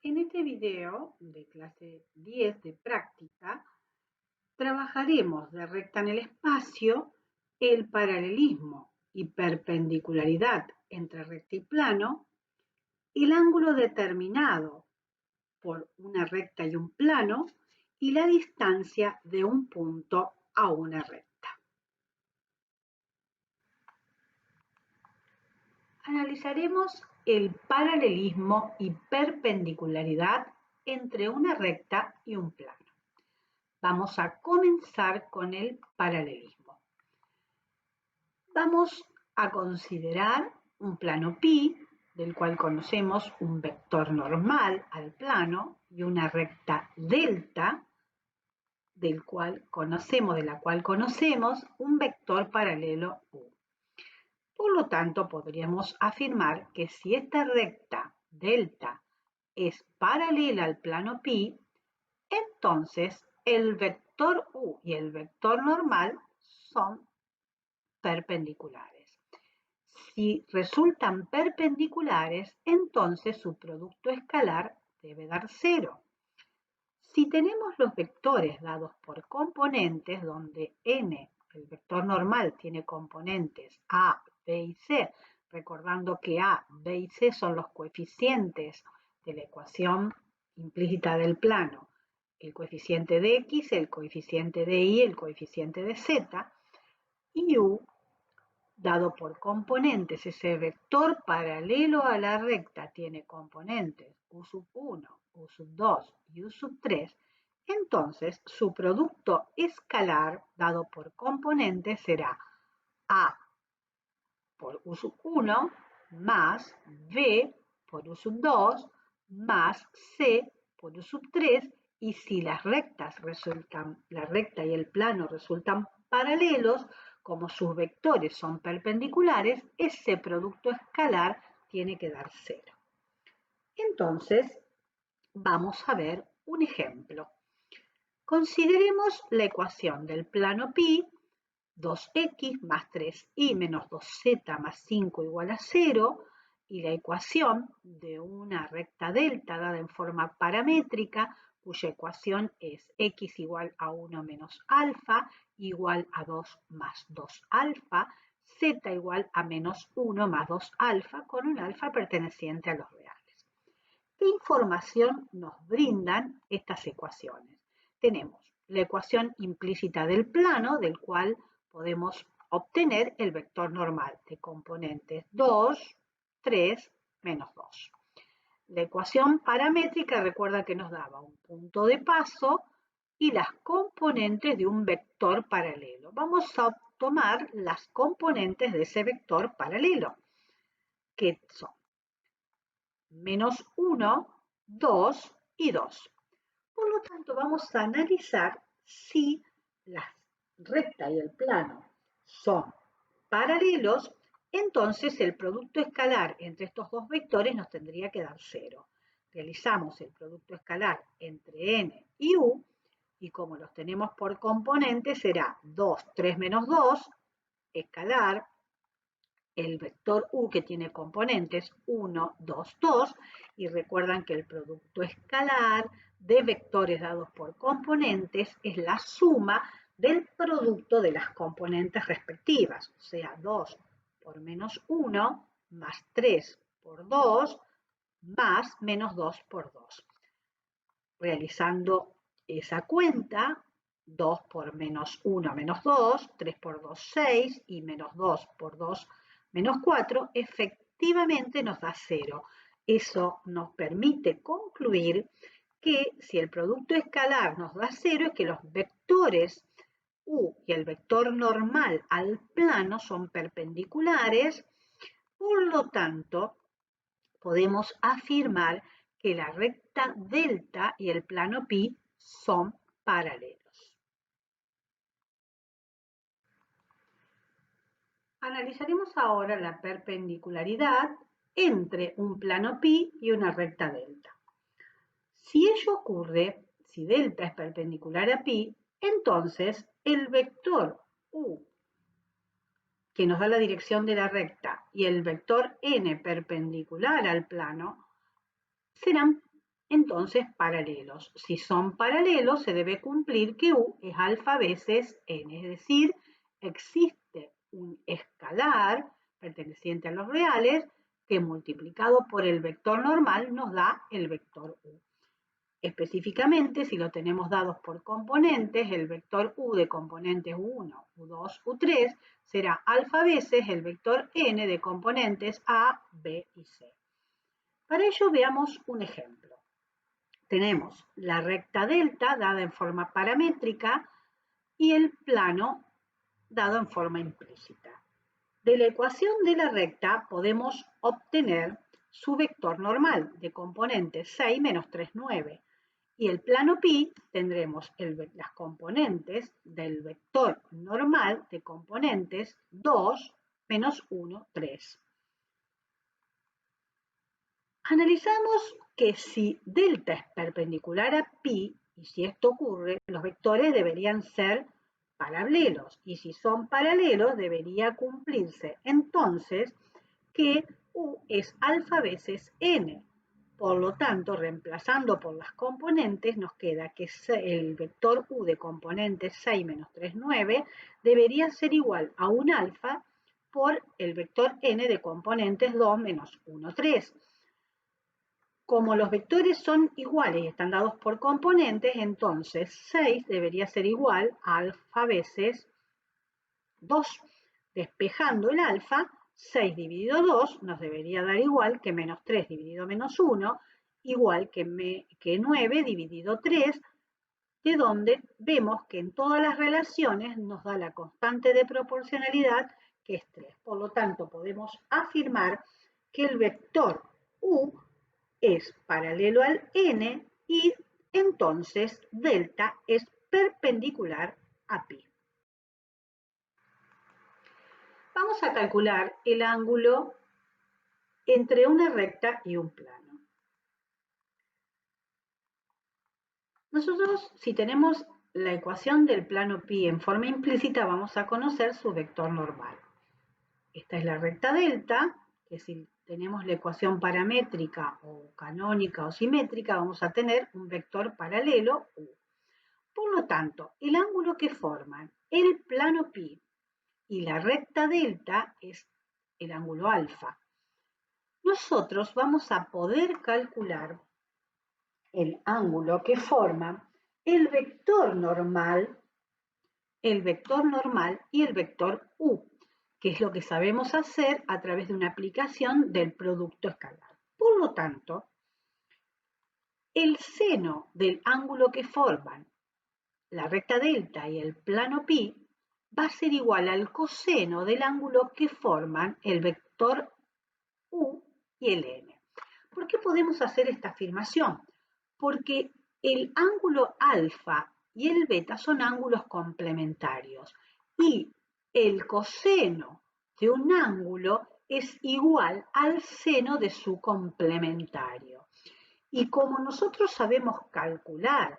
En este video de clase 10 de práctica, trabajaremos de recta en el espacio el paralelismo y perpendicularidad entre recta y plano, el ángulo determinado por una recta y un plano y la distancia de un punto a una recta. Analizaremos el paralelismo y perpendicularidad entre una recta y un plano. Vamos a comenzar con el paralelismo. Vamos a considerar un plano pi, del cual conocemos un vector normal al plano, y una recta delta, de la cual conocemos un vector paralelo u. Por lo tanto, podríamos afirmar que si esta recta delta es paralela al plano pi, entonces el vector u y el vector normal son perpendiculares. Si resultan perpendiculares, entonces su producto escalar debe dar cero. Si tenemos los vectores dados por componentes, donde n, el vector normal, tiene componentes a, b y c, recordando que a, b y c son los coeficientes de la ecuación implícita del plano, el coeficiente de x, el coeficiente de y, el coeficiente de z, y u, dado por componentes, ese vector paralelo a la recta tiene componentes u sub 1, u sub 2 y u sub 3, entonces su producto escalar dado por componentes será a por u sub 1 más b por u sub 2 más c por u sub 3, y si la recta y el plano resultan paralelos, como sus vectores son perpendiculares, ese producto escalar tiene que dar cero. Entonces, vamos a ver un ejemplo. Consideremos la ecuación del plano pi, 2x más 3y menos 2z más 5 igual a 0, y la ecuación de una recta delta dada en forma paramétrica, cuya ecuación es x igual a 1 menos alfa igual a 2 más 2 alfa, z igual a menos 1 más 2 alfa, con un alfa perteneciente a los reales. ¿Qué información nos brindan estas ecuaciones? Tenemos la ecuación implícita del plano, del cual podemos obtener el vector normal de componentes 2, 3, menos 2. La ecuación paramétrica, recuerda que nos daba un punto de paso y las componentes de un vector paralelo. Vamos a tomar las componentes de ese vector paralelo, que son menos 1, 2 y 2. Por lo tanto, vamos a analizar si la recta y el plano son paralelos, entonces el producto escalar entre estos dos vectores nos tendría que dar cero. Realizamos el producto escalar entre n y u, y como los tenemos por componentes, será 2, 3 menos 2, escalar, el vector u que tiene componentes 1, 2, 2, y recuerdan que el producto escalar de vectores dados por componentes es la suma del producto de las componentes respectivas, o sea, 2 por menos 1 más 3 por 2 más menos 2 por 2. Realizando esa cuenta, 2 por menos 1 menos 2, 3 por 2 6 y menos 2 por 2 menos 4, efectivamente nos da 0. Eso nos permite concluir que si el producto escalar nos da 0 es que los vectores u y el vector normal al plano son perpendiculares, por lo tanto podemos afirmar que la recta delta y el plano pi son paralelos. Analizaremos ahora la perpendicularidad entre un plano pi y una recta delta. Si ello ocurre, si delta es perpendicular a pi, entonces el vector u, que nos da la dirección de la recta, y el vector n perpendicular al plano, serán entonces paralelos. Si son paralelos, se debe cumplir que U es alfa veces n, es decir, existe un escalar perteneciente a los reales que multiplicado por el vector normal nos da el vector U. Específicamente, si lo tenemos dados por componentes, el vector U de componentes U1, U2, U3 será alfa veces el vector n de componentes A, B y C. Para ello veamos un ejemplo. Tenemos la recta delta dada en forma paramétrica y el plano dado en forma implícita. De la ecuación de la recta podemos obtener su vector normal de componentes 6 menos 3, 9. Y el plano pi tendremos las componentes del vector normal de componentes 2 menos 1, 3. Analizamos que si delta es perpendicular a pi, y si esto ocurre, los vectores deberían ser paralelos, y si son paralelos debería cumplirse entonces que U es alfa veces n. Por lo tanto, reemplazando por las componentes, nos queda que el vector U de componentes 6 menos 3, 9 debería ser igual a un alfa por el vector n de componentes 2 menos 1, 3. Como los vectores son iguales y están dados por componentes, entonces 6 debería ser igual a alfa veces 2. Despejando el alfa, 6 dividido 2 nos debería dar igual que menos 3 dividido menos 1, igual que 9 dividido 3, de donde vemos que en todas las relaciones nos da la constante de proporcionalidad, que es 3. Por lo tanto, podemos afirmar que el vector U es paralelo al n y entonces delta es perpendicular a pi. Vamos a calcular el ángulo entre una recta y un plano. Nosotros, si tenemos la ecuación del plano pi en forma implícita, vamos a conocer su vector normal. Esta es la recta delta, que si tenemos la ecuación paramétrica o canónica o simétrica, vamos a tener un vector paralelo U. Por lo tanto, el ángulo que forman el plano pi y la recta delta es el ángulo alfa. Nosotros vamos a poder calcular el ángulo que forma el vector normal y el vector U, que es lo que sabemos hacer a través de una aplicación del producto escalar. Por lo tanto, el seno del ángulo que forman la recta delta y el plano pi va a ser igual al coseno del ángulo que forman el vector U y el n. ¿Por qué podemos hacer esta afirmación? Porque el ángulo alfa y el beta son ángulos complementarios y el coseno de un ángulo es igual al seno de su complementario. Y como nosotros sabemos calcular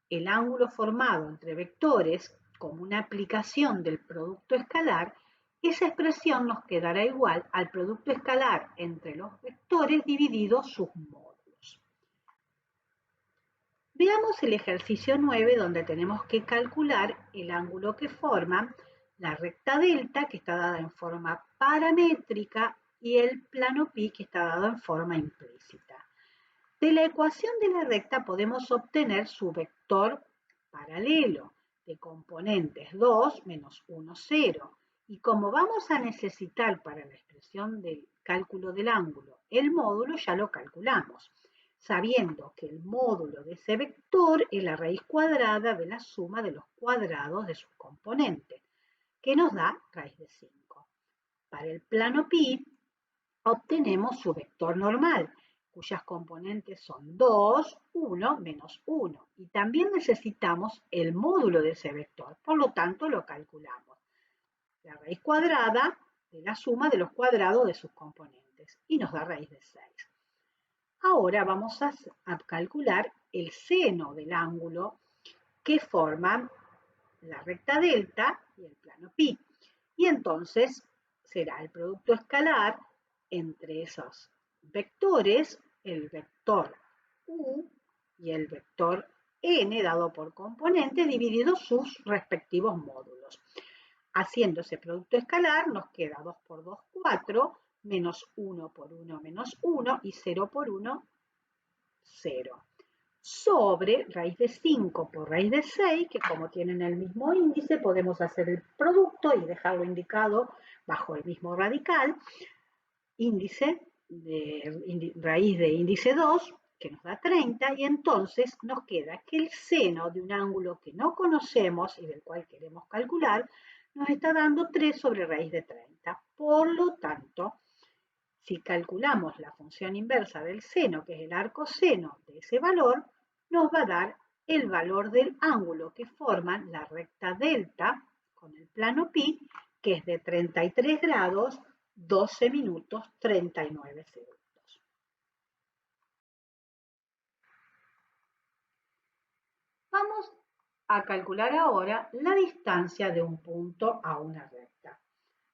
el ángulo formado entre vectores como una aplicación del producto escalar, esa expresión nos quedará igual al producto escalar entre los vectores dividido sus módulos. Veamos el ejercicio 9 donde tenemos que calcular el ángulo que forma la recta delta, que está dada en forma paramétrica, y el plano pi, que está dado en forma implícita. De la ecuación de la recta podemos obtener su vector paralelo de componentes 2 menos 1, 0. Y como vamos a necesitar para la expresión del cálculo del ángulo el módulo, ya lo calculamos, sabiendo que el módulo de ese vector es la raíz cuadrada de la suma de los cuadrados de sus componentes, que nos da raíz de 5. Para el plano pi obtenemos su vector normal, cuyas componentes son 2, 1, menos 1. Y también necesitamos el módulo de ese vector, por lo tanto lo calculamos. La raíz cuadrada de la suma de los cuadrados de sus componentes y nos da raíz de 6. Ahora vamos a calcular el seno del ángulo que forman la recta delta y el plano pi. Y entonces será el producto escalar entre esos vectores, el vector U y el vector n dado por componente dividido sus respectivos módulos. Haciendo ese producto escalar nos queda 2 por 2, 4, menos 1 por 1, menos 1 y 0 por 1, 0. Sobre raíz de 5 por raíz de 6, que como tienen el mismo índice, podemos hacer el producto y dejarlo indicado bajo el mismo radical, raíz de índice 2, que nos da 30, y entonces nos queda que el seno de un ángulo que no conocemos y del cual queremos calcular, nos está dando 3 sobre raíz de 30. Por lo tanto, si calculamos la función inversa del seno, que es el arcoseno de ese valor, nos va a dar el valor del ángulo que forman la recta delta con el plano pi, que es de 33 grados, 12 minutos, 39 segundos. Vamos a calcular ahora la distancia de un punto a una recta.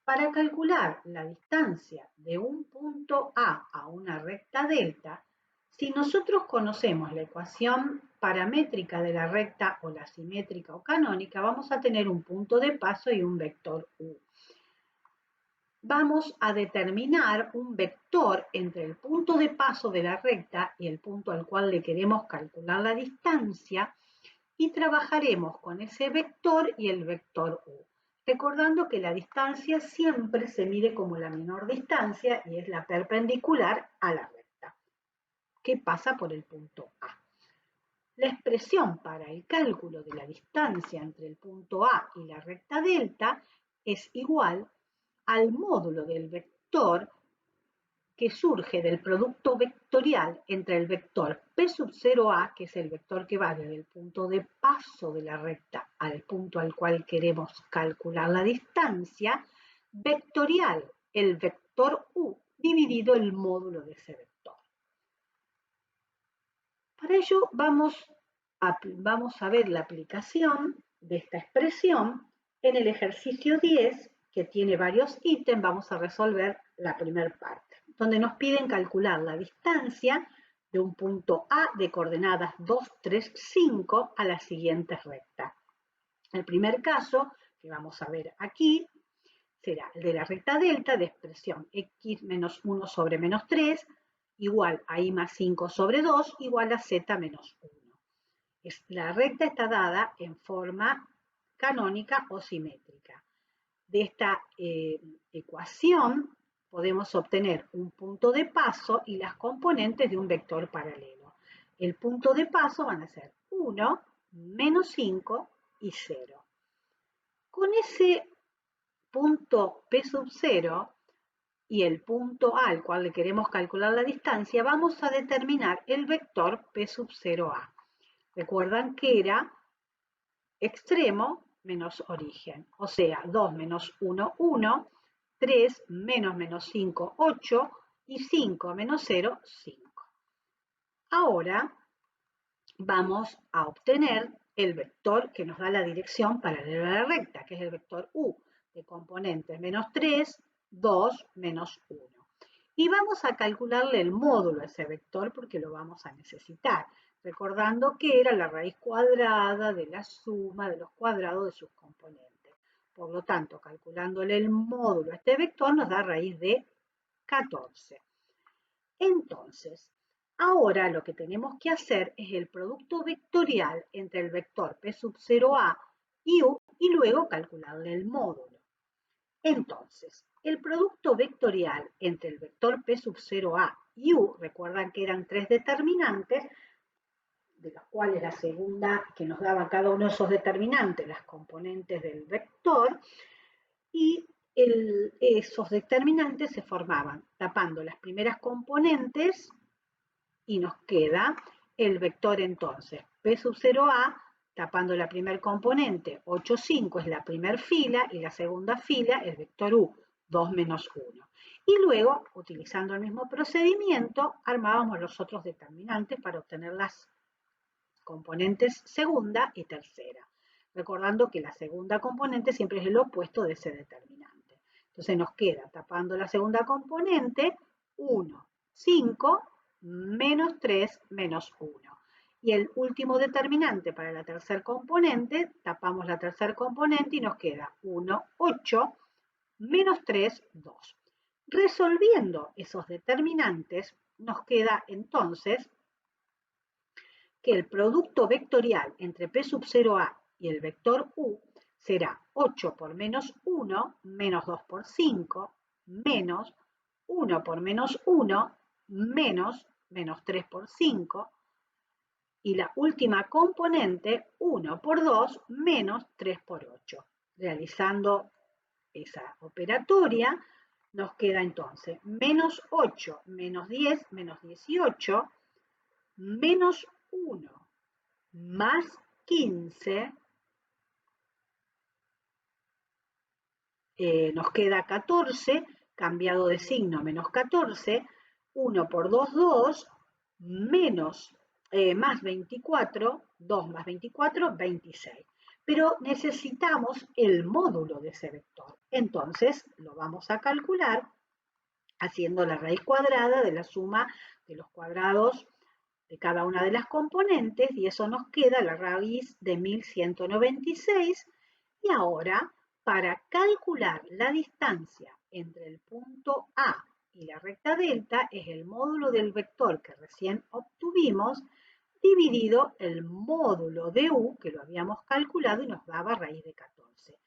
Para calcular la distancia de un punto A una recta delta, si nosotros conocemos la ecuación paramétrica de la recta o la simétrica o canónica, vamos a tener un punto de paso y un vector U. Vamos a determinar un vector entre el punto de paso de la recta y el punto al cual le queremos calcular la distancia y trabajaremos con ese vector y el vector U. Recordando que la distancia siempre se mide como la menor distancia y es la perpendicular a la recta, que pasa por el punto A. La expresión para el cálculo de la distancia entre el punto A y la recta delta es igual al módulo del vector que surge del producto vectorial entre el vector P sub 0A, que es el vector que va desde el punto de paso de la recta al punto al cual queremos calcular la distancia, vectorial el vector U dividido el módulo de ese vector. Para ello vamos a ver la aplicación de esta expresión en el ejercicio 10, que tiene varios ítems. Vamos a resolver la primera parte, donde nos piden calcular la distancia de un punto A de coordenadas 2, 3, 5 a la siguiente recta. El primer caso que vamos a ver aquí será el de la recta delta de expresión x menos 1 sobre menos 3 igual a y más 5 sobre 2 igual a z menos 1. La recta está dada en forma canónica o simétrica. De esta ecuación podemos obtener un punto de paso y las componentes de un vector paralelo. El punto de paso van a ser 1, menos 5 y 0. Con ese punto P sub 0 y el punto A al cual le queremos calcular la distancia, vamos a determinar el vector P sub 0A. Recuerdan que era extremo menos origen, o sea, 2 menos 1, 1, 3 menos 5, 8 y 5 menos 0, 5. Ahora vamos a obtener el vector que nos da la dirección paralela a la recta, que es el vector U, de componentes menos 3, 2, menos 1. Y vamos a calcularle el módulo a ese vector porque lo vamos a necesitar, recordando que era la raíz cuadrada de la suma de los cuadrados de sus componentes. Por lo tanto, calculándole el módulo a este vector nos da raíz de 14. Entonces, ahora lo que tenemos que hacer es el producto vectorial entre el vector P sub 0A y U y luego calcularle el módulo. Entonces, el producto vectorial entre el vector P sub 0A y U, recuerdan que eran 3 determinantes, de los cuales la segunda que nos daba cada uno de esos determinantes, las componentes del vector, y esos determinantes se formaban tapando las primeras componentes y nos queda el vector entonces P sub 0A tapando la primer componente, 8, 5 es la primera fila y la segunda fila el vector U, 2 menos 1. Y luego, utilizando el mismo procedimiento, armábamos los otros determinantes para obtener las componentes segunda y tercera. Recordando que la segunda componente siempre es el opuesto de ese determinante. Entonces nos queda, tapando la segunda componente, 1, 5, menos 3, menos 1. Y el último determinante para la tercer componente, tapamos la tercer componente y nos queda 1, 8, menos 3, 2. Resolviendo esos determinantes, nos queda entonces que el producto vectorial entre P sub 0A y el vector U será 8 por menos 1, menos 2 por 5, menos 1 por menos 1, menos 3 por 5, y la última componente 1 por 2 menos 3 por 8. Realizando esa operatoria nos queda entonces menos 8 menos 10 menos 18 menos 1 más 15, nos queda 14, cambiado de signo menos 14, 1 por 2, 2, menos, más 24, 2 más 24, 26. Pero necesitamos el módulo de ese vector. Entonces lo vamos a calcular haciendo la raíz cuadrada de la suma de los cuadrados de cada una de las componentes, y eso nos queda la raíz de 1196. Y ahora, para calcular la distancia entre el punto A y la recta delta, es el módulo del vector que recién obtuvimos, dividido el módulo de U, que lo habíamos calculado y nos daba raíz de 14.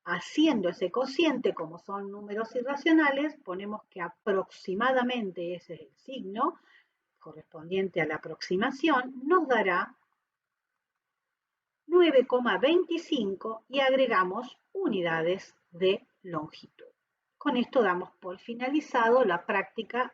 Haciendo ese cociente, como son números irracionales, ponemos que aproximadamente ese es el signo correspondiente a la aproximación, nos dará 9,25 y agregamos unidades de longitud. Con esto damos por finalizado la práctica